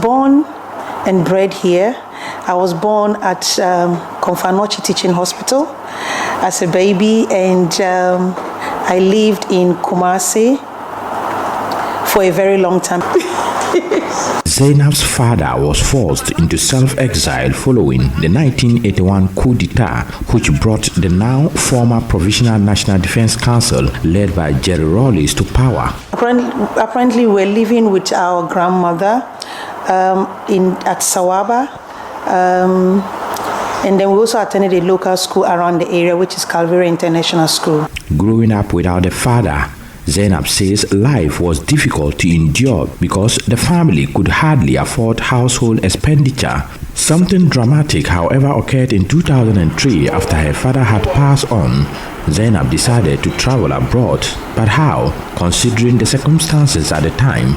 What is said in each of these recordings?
born and bred here. I was born at Confined Teaching Hospital as a baby, and I lived in Kumasi for a very long time. Zainab's father was forced into self-exile following the 1981 coup d'etat, which brought the now former Provisional National Defense Council, led by Jerry Rawlings, to power. Apparently, we're living with our grandmother at Sawaba, and then we also attended a local school around the area, which is Calvary International School. Growing up without a father, Zainab says life was difficult to endure because the family could hardly afford household expenditure. Something dramatic, however, occurred in 2003 after her father had passed on. Zainab decided to travel abroad. But how, considering the circumstances at the time?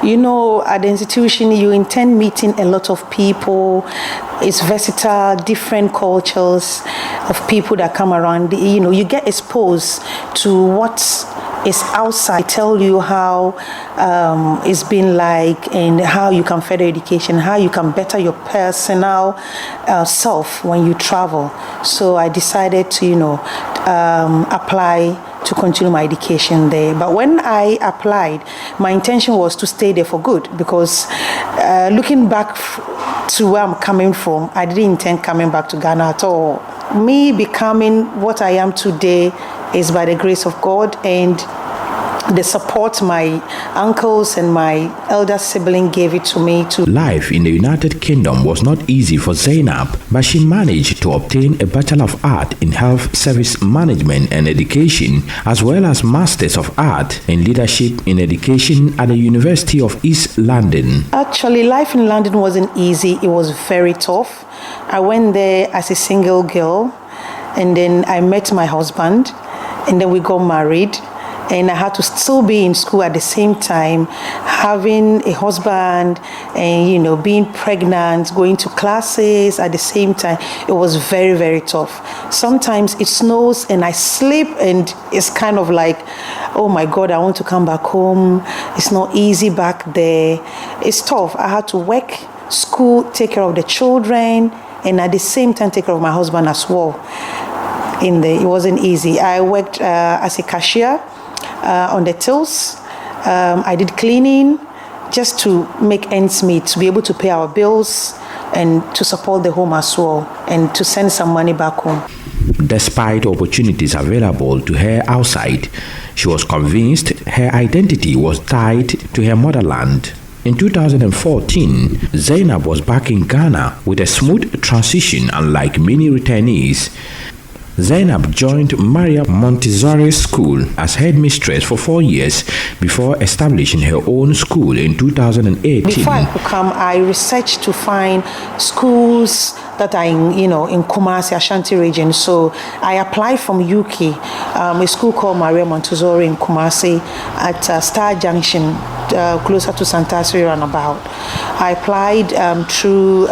You know, at the institution, you intend meeting a lot of people. It's versatile, different cultures of people that come around. You know, you get exposed to what is outside. Tell you how it's been like, and how you can further education, how you can better your personal self when you travel. So I decided to, apply to continue my education there. But when I applied, my intention was to stay there for good, because looking back to where I'm coming from, I didn't intend coming back to Ghana at all. Me becoming what I am today is by the grace of God and the support my uncles and my elder sibling gave it to me too. Life in the United Kingdom was not easy for Zainab, but she managed to obtain a Bachelor of Art in Health Service Management and Education, as well as Masters of Art in Leadership in Education at the University of East London. Actually, life in London wasn't easy. It was very tough. I went there as a single girl, and then I met my husband, and then we got married. And I had to still be in school at the same time, having a husband and, being pregnant, going to classes at the same time. It was very, very tough. Sometimes it snows and I sleep, and it's kind of like, oh my God, I want to come back home. It's not easy back there. It's tough. I had to work, school, take care of the children, and at the same time take care of my husband as well. It wasn't easy. I worked as a cashier on the tills. I did cleaning just to make ends meet, to be able to pay our bills and to support the home as well, and to send some money back home. Despite opportunities available to her outside, she was convinced her identity was tied to her motherland. In 2014, Zainab was back in Ghana with a smooth transition, unlike many returnees. Zainab joined Maria Montessori School as headmistress for 4 years before establishing her own school in 2018. Before I could come, I researched to find schools that are in Kumasi, Ashanti region. So I applied from UK, a school called Maria Montessori in Kumasi at Star Junction, closer to Santasi roundabout. I applied through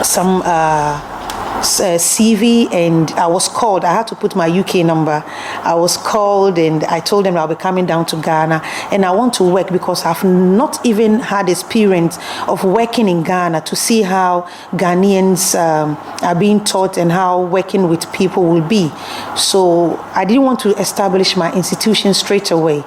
some CV, and I was called. I had to put my UK number. I was called, and I told them I'll be coming down to Ghana, and I want to work because I've not even had experience of working in Ghana to see how Ghanaians are being taught and how working with people will be. So I didn't want to establish my institution straight away.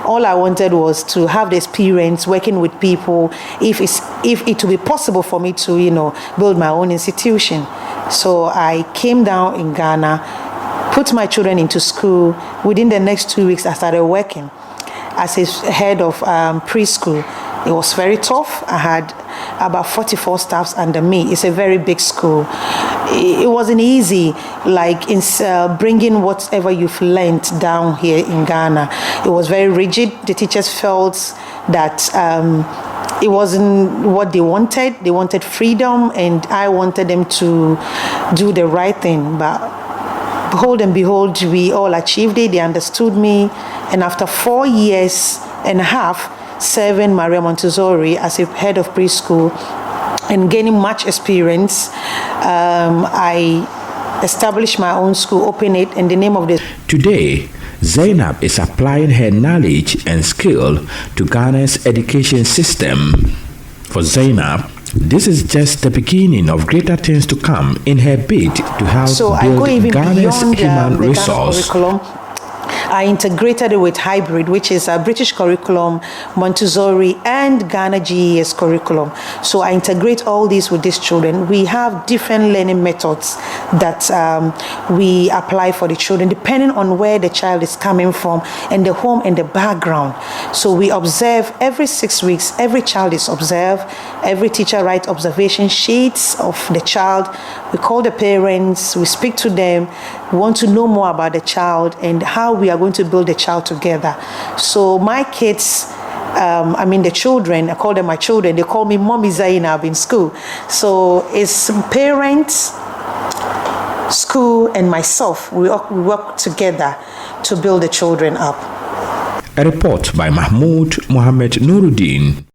All I wanted was to have the experience working with people, if it will be possible for me to build my own institution. So I came down in Ghana, put my children into school. Within the next 2 weeks, I started working as a head of preschool. It was very tough. I had about 44 staffs under me. It's a very big school. It wasn't easy, like in bringing whatever you've learned down here in Ghana. It was very rigid. The teachers felt that it wasn't what they wanted. They wanted freedom, and I wanted them to do the right thing. But behold and behold, we all achieved it. They understood me. And after 4 years and a half serving Maria Montessori as a head of preschool and gaining much experience, I established my own school, opened it in the name of the... Today, Zainab is applying her knowledge and skill to Ghana's education system. For Zainab, this is just the beginning of greater things to come in her bid to help build Ghana's human resource. I integrated it with hybrid, which is a British curriculum, Montessori, and Ghana GES curriculum. So I integrate all these with these children. We have different learning methods that we apply for the children, depending on where the child is coming from and the home and the background. So we observe every 6 weeks. Every child is observed. Every teacher writes observation sheets of the child. We call the parents. We speak to them. We want to know more about the child and how we are going to build the child together. So my kids, the children, I call them my children, they call me Mommy Zainab in school. So it's parents, school, and myself. We work together to build the children up. A report by Mahmud Mohammed-Nurudeen.